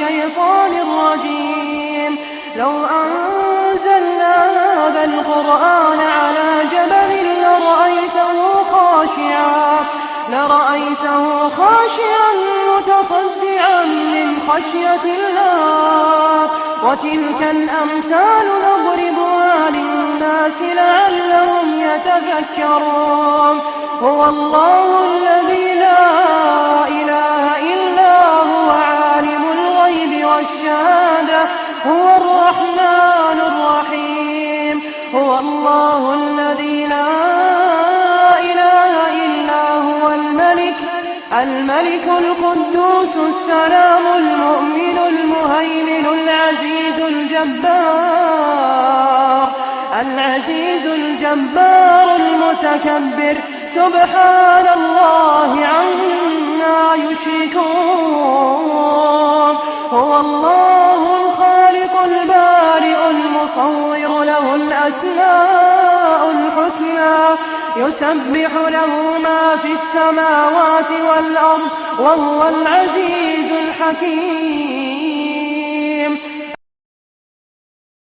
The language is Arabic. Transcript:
الشيطان الرجيم. لو أنزلنا هذا القرآن على جبل لرأيته خاشعا متصدعا من خشية الله. وتلك الأمثال نضربها للناس لعلهم يتفكرون. هو الله الذي لا إله إلا هو عالم الغيب والشهادة هو الرحمن الرحيم. هو الله الذي لا إله إلا هو الملك القدوس السلام المؤمن المهيمن العزيز الجبار المتكبر. سبحان الله عما يشركون. هو الله الخالق البارئ المصور له الأسماء الحسنى يسبح له ما في السماوات والأرض وهو العزيز الحكيم.